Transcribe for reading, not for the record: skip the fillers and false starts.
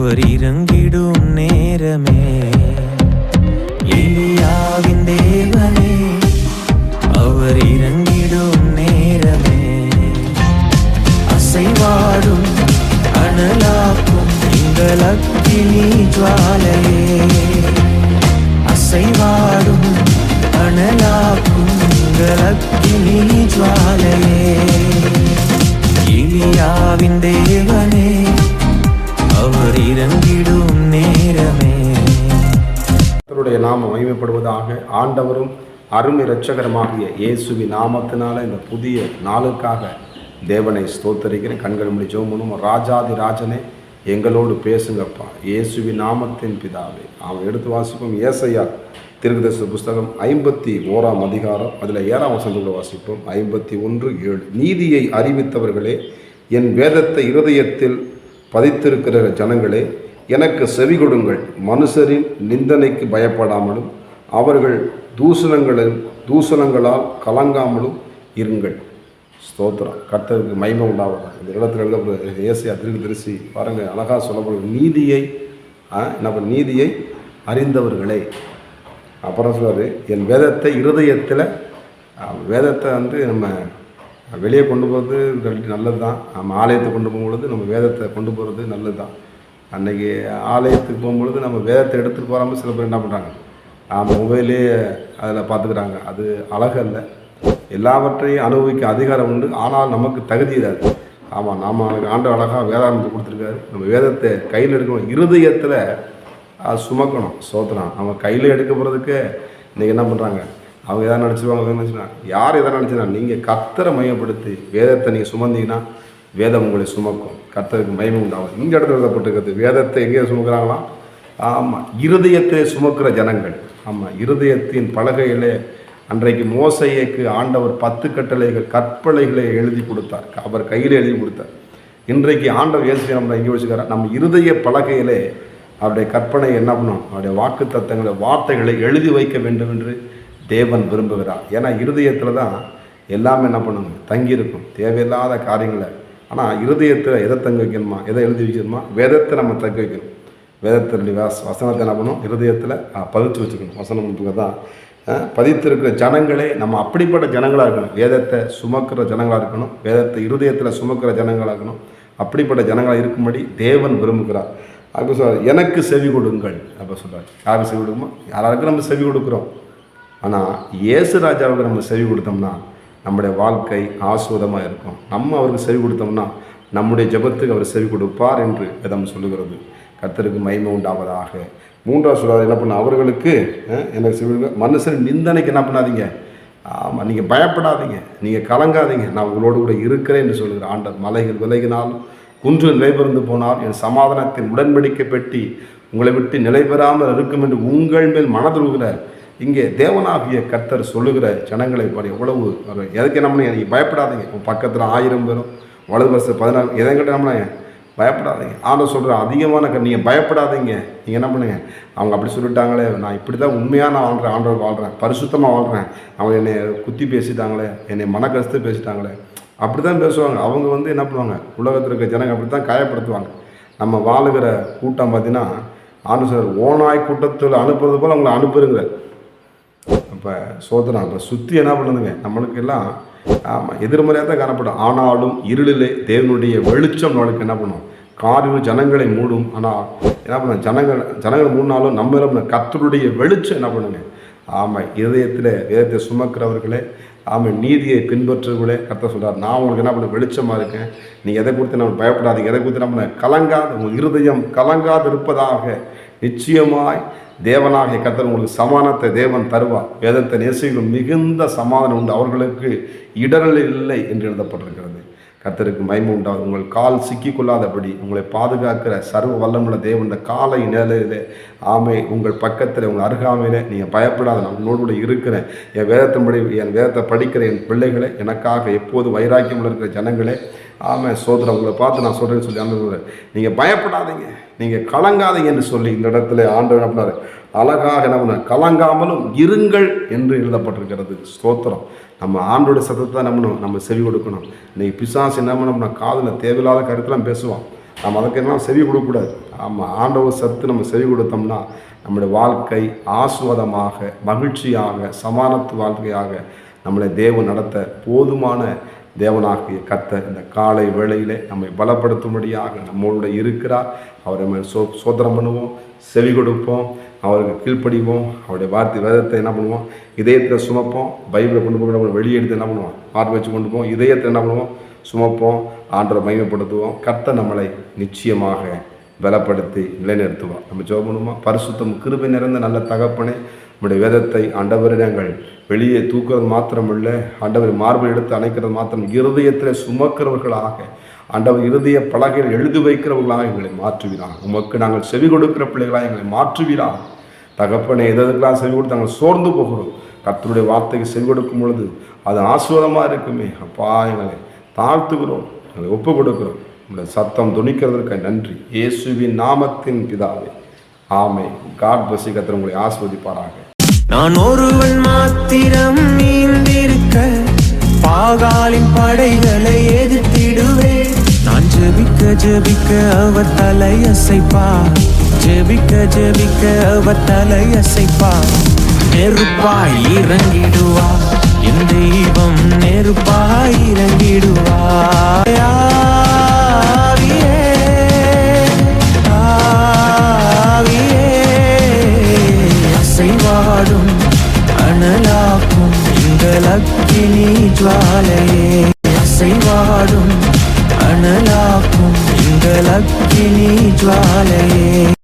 அவர் இறங்கிடும் நேரமே. எலியாவின் தேவனே அவர் இறங்கிடும் நேரமே. அசைவாடும் அனலாக்கும் எங்கள் அக்கினி ஜுவாலையே. அசைவாடும் அனலாக்கும் எங்கள் அக்கினி ஜுவாலையே. எலியாவின் தேவனே அவர் இறங்கிடும் நேரமே. கர்த்தருடைய நாமம் மகிமைப்படுவதாக. ஆண்டவரும் அருமை இரட்சகரமாகிய இயேசுவின் நாமத்தினால இந்த புதிய நாளுக்காக தேவனை ஸ்தோத்தரிக்கிறேன். கண்கள் முடி ஜெபம் பண்ணுவோம். ராஜாதி ராஜனே, எங்களோடு பேசுங்கப்பா, இயேசுவின் நாமத்தின் பிதாவே. அவன் எடுத்து வாசிப்போம். ஏசாயா தீர்க்கதரிசி புஸ்தகம் 51ஆம் அதிகாரம், அதில் 7ஆம் வசனத்தை வாசிப்போம். 51:7. நீதியை அறிவித்தவர்களே, என் வேதத்தை இருதயத்தில் பதித்திருக்கிற ஜனங்களே, எனக்கு செவி கொடுங்கள். மனுஷரின் நிந்தனைக்கு பயப்படாமலும் அவர்கள் தூஷணங்களால் கலங்காமலும் இருங்கள். ஸ்தோத்திரம். கர்த்தருக்கு மகிமை உண்டாவதா. இந்த இடத்துல எழுதப்படுற ஏசாயா தீர்க்கதரிசி பாருங்கள், அழகாக சொல்லப்படுது. நீதியை அறிந்தவர்களே. அப்புறம் சொல்வார், என் வேதத்தை இருதயத்தில். வேதத்தை நம்ம வெளியே கொண்டு போகிறது நல்லது தான். நம்ம ஆலயத்தை கொண்டு போகும்பொழுது நம்ம வேதத்தை கொண்டு போகிறது நல்லது தான். அன்றைக்கி ஆலயத்துக்கு போகும்பொழுது நம்ம வேதத்தை எடுத்துகிட்டு போகாமல் சில பேர் என்ன பண்ணுறாங்க, மொபைலே அதில் பார்த்துக்கிறாங்க. அது அழகல்ல. எல்லாவற்றையும் அனுபவிக்க அதிகாரம் உண்டு, ஆனால் நமக்கு தகுதி இல்லாது. ஆமாம், நாம் ஆண்டு அழகாக வேதாந்தத்தை கொடுத்துருக்காரு. நம்ம வேதத்தை கையில் எடுக்கணும், இருதயத்தில் சுமக்கணும். சோத்திரம். நம்ம கையில் எடுக்க போகிறதுக்கு இன்றைக்கி என்ன பண்ணுறாங்க, அவங்க எதாவது நினச்சிருவாங்க, நினச்சினா யார் எதாவது நினச்சினா, நீங்கள் கர்த்தரை மையப்படுத்தி வேதத்தை நீங்கள் சுமந்தீங்கன்னா வேதம் உங்களை சுமக்கும். கர்த்தருக்கு மகிமை உண்டாகும். இந்த இடத்துல எழுதப்பட்டிருக்கிறது. வேதத்தை எங்கே சுமக்கிறாங்களாம்? ஆமாம், இருதயத்தை சுமக்கிற ஜனங்கள். ஆமாம், இருதயத்தின் பலகையிலே அன்றைக்கு மோசேக்கு ஆண்டவர் 10 கற்பலைகளை எழுதி கொடுத்தார். அவர் கையில் எழுதி கொடுத்தார். இன்றைக்கு ஆண்டவர் இயேசு நம்ம எங்கே வச்சுக்கிறார்? நம்ம இருதய பலகையிலே அவருடைய கற்பனை என்ன பண்ணணும், அவருடைய வாக்கு தத்தங்களை, வார்த்தைகளை எழுதி வைக்க வேண்டும் என்று தேவன் விரும்புகிறார். ஏன்னா இருதயத்தில் தான் எல்லாமே என்ன பண்ணுங்க தங்கியிருக்கும், தேவையில்லாத காரியங்களை. ஆனால் இருதயத்தில் எதை தங்க வைக்கணுமா, எதை எழுதி வைக்கணுமா? வேதத்தை நம்ம தங்க வைக்கணும். வேதத்தினுடைய வசனத்தை என்ன பண்ணணும், இருதயத்தில் பதித்து வச்சுக்கணும். வசனம் தான் பதித்திருக்கிற ஜனங்களே நம்ம அப்படிப்பட்ட ஜனங்களாக இருக்கணும். வேதத்தை சுமக்கிற ஜனங்களாக இருக்கணும். வேதத்தை இருதயத்தில் சுமக்கிற ஜனங்களாக இருக்கணும். அப்படிப்பட்ட ஜனங்களாக இருக்கும்படி தேவன் விரும்புகிறார். அப்போ சொல்கிறார், எனக்கு செவி கொடுங்கள். அப்போ சொல்கிறார், யாருக்கு செவி கொடுக்குமா? யாராருக்கு நம்ம செவி கொடுக்குறோம். ஆனால் இயேசு ராஜாவுக்கு நம்ம செவி கொடுத்தோம்னா நம்முடைய வாழ்க்கை ஆசுவதமாக இருக்கும். நம்ம அவருக்கு செவி கொடுத்தோம்னா நம்முடைய ஜெபத்துக்கு அவர் செவி கொடுப்பார் என்று வேதம் சொல்லுகிறது. கர்த்தருக்கு மகிமை உண்டாவதாக. 3ஆவது சொல்கிறார், என்ன பண்ண, அவர்களுக்கு எனக்கு செவி கொடுங்க. மனுஷன் நிந்தனைக்கு என்ன பண்ணாதீங்க. ஆமாம், நீங்கள் பயப்படாதீங்க, நீங்கள் கலங்காதீங்க, நான் உங்களோடு கூட இருக்கிறேன் என்று சொல்லுகிற ஆண்டவர். மலைகள் விலகினாலும் குன்று நிலைபெறந்து போனால் என் சமாதானத்தின் உடன்படிக்கை பெட்டி உங்களை விட்டு நிலைபெறாமல் இருக்கும் என்று உங்கள் மேல் மனதுருகிறார். இங்கே தேவனாகிய கர்த்தர் சொல்லுகிற ஜனங்களை பாரு எவ்வளவு. எதுக்கு என்ன பண்ணி, நீங்கள் பயப்படாதீங்க. பக்கத்தில் 1000 பேரும் வலது பஸ் 14 எதைங்கிட்ட நம்மள பயப்படாதீங்க. ஆண்டவர் சொல்கிற அதிகமான நீங்கள் பயப்படாதீங்க. நீங்கள் என்ன பண்ணுங்க, அவங்க அப்படி சொல்லிட்டாங்களே, நான் இப்படி தான் உண்மையாக நான் வாழ்கிறேன், ஆண்டவர் வாழ்கிறேன், பரிசுத்தமாக வாழ்கிறேன், அவங்க என்னை குத்தி பேசிட்டாங்களே, என்னை மனக்கருத்து பேசிட்டாங்களே, அப்படி தான் பேசுவாங்க. அவங்க என்ன பண்ணுவாங்க, உலகத்தில் இருக்க ஜனங்க அப்படி தான் காயப்படுத்துவாங்க. நம்ம வாழுகிற கூட்டம் பார்த்தீங்கன்னா ஆண்டவர் ஓனாய் கூட்டத்தில் அனுப்புறது போல் அவங்கள அனுப்புறங்க. அப்போ சோதனை அப்போ சுற்றி என்ன பண்ணுதுங்க, நம்மளுக்கு எல்லாம் ஆமாம் எதிர்மறையாக தான் காணப்படும். ஆனாலும் இருளிலே தேவனுடைய வெளிச்சம் நம்மளுக்கு என்ன பண்ணும், காரில் ஜனங்களை மூடும். ஆனால் என்ன பண்ண, ஜனங்கள் மூடினாலும் நம்ம கர்த்தருடைய வெளிச்சம் என்ன பண்ணுங்க. ஆமாம், இதயத்தில் வேதத்தை சுமக்கிறவர்களே, ஆமாம் நீதியை பின்பற்றுவர்களே, கர்த்தர் சொல்கிறார், நான் உங்களுக்கு என்ன பண்ண வெளிச்சமாக இருக்கேன். நீங்கள் எதை குறித்து நம்ம பயப்படாதீங்க, எதை குறித்து நம்ம கலங்காத, உங்கள் இருதயம் கலங்காது இருப்பதாக. நிச்சயமாய் தேவனாகிய கர்த்தர் உங்களுக்கு சமாதானத்தை தேவன் தருவார். வேதத்தை நேசிக்கும் மிகுந்த சமாதானம் உண்டு, அவர்களுக்கு இடரல் இல்லை என்று எழுதப்பட்டிருக்கிறது. கர்த்தருக்கு மகிமை உண்டாகும். உங்கள் கால் சிக்கிக்கொள்ளாதபடி உங்களை பாதுகாக்கிற சர்வ வல்லமுள்ள தேவன் இந்த காலை நிலையிலே ஆமை உங்கள் பக்கத்தில் உங்கள் அருகாமையிலே நீங்கள் பயப்படாத, நான் உங்களோடு கூட இருக்கிறேன். என் வேதத்தின்படி என் வேதத்தை படிக்கிற என் பிள்ளைகளை, எனக்காக எப்போது வைராக்கியம் இருக்கிற ஜனங்களே, ஆமாம் சோதனை உங்களை பார்த்து நான் சொல்கிறேன்னு சொல்லி ஆண்டு நீங்கள் பயப்படாதீங்க, நீங்கள் கலங்காதீங்க என்று சொல்லி இந்த இடத்துல ஆண்டவர் என்ன பண்ணார், அழகாக என்ன பண்ண, கலங்காமலும் இருங்கள் என்று எழுதப்பட்டிருக்கிறது. ஸ்தோத்திரம். நம்ம ஆண்டோட சத்தத்தை நம்ம செவி கொடுக்கணும். இன்றைக்கி பிசாசு என்ன பண்ணோம்னா காதில் தேவையில்லாத கருத்தெல்லாம் பேசுவான். நம்ம அதுக்கெல்லாம் செவி கொடுக்கக்கூடாது. ஆமாம், ஆண்டவர் சத்து நம்ம செவி கொடுத்தோம்னா நம்முடைய வாழ்க்கை ஆசுவாதமாக, மகிழ்ச்சியாக, சமானத்து வாழ்க்கையாக நம்மளை தேவன் நடத்த போதுமான தேவனாகிய கர்த்தர் இந்த காலை வேளையிலே நம்மை பலப்படுத்தும்படியாக நம்மளோட இருக்கிறார். அவரை நம்ம சோதனம் பண்ணுவோம், செவி கொடுப்போம், அவருக்கு கீழ்ப்படிவோம், அவருடைய வார்த்தை வேதத்தை என்ன பண்ணுவோம், இதயத்தை சுமப்போம். பைபிளை கொண்டு போய் நம்ம வெளியே எடுத்து என்ன பண்ணுவோம், பார்த்து வச்சு கொண்டு போவோம். இதயத்தை என்ன பண்ணுவோம், சுமப்போம். ஆண்டவரை மகிமைப்படுத்துவோம். கர்த்தர் நம்மளை நிச்சயமாக பலப்படுத்தி நிலைநிறுத்துவோம். நம்ம ஜெபம் பண்ணுவோம். பரிசுத்தம் கிருபை நிறைந்த நல்ல தகப்பனே, நம்முடைய வேதத்தை ஆண்டவரை நாங்கள் வெளியே தூக்குறது மாத்திரமில்லை, ஆண்டவரை மார்பை எடுத்து அணைக்கிறது மாத்திரம், இருதயத்தில் சுமக்கிறவர்களாக, ஆண்டவர் இருதய பலகையில் எழுதி வைக்கிறவர்களாக எங்களை மாற்றுவீராக. உமக்கு நாங்கள் செவி கொடுக்கிற பிள்ளைகளாக எங்களை மாற்றுவீராக. தகப்பனை எதற்கெல்லாம் செவி கொடுத்து நாங்கள் சோர்ந்து போகிறோம். கர்த்தருடைய வார்த்தைக்கு செவி கொடுக்கும் பொழுது அது ஆசீர்வாதமாக இருக்குமே. அப்பா, எங்களை தாழ்த்துகிறோம், எங்களை ஒப்பு கொடுக்கிறோம். உங்களுடைய சத்தம் துணிக்கிறதற்கு நன்றி. இயேசுவின் நாமத்தின் பிதாவே, ஆமென். God plus. கர்த்தர் உங்களை ஆசீர்வதிப்பாராக. நான் ஒருவன் மாத்திரம் நீந்திருக்க பாகாலின் படைகளை எதிர்த்திடுவேன். நான் ஜெபிக்க ஜெபிக்க அவர் தலையசைப்பார், ஜெபிக்க ஜெபிக்க அவர் தலையசைப்பார். நெருப்பாய் இறங்கிடுவார் என் தெய்வம், நெருப்பாய் இறங்கிடுவார். அசைவாடும் அனலாக்கும் எங்கள் அக்கினி ஜுவாலையே, அசைவாடும் அனலாக்கும் எங்கள் அக்கினி ஜுவாலையே.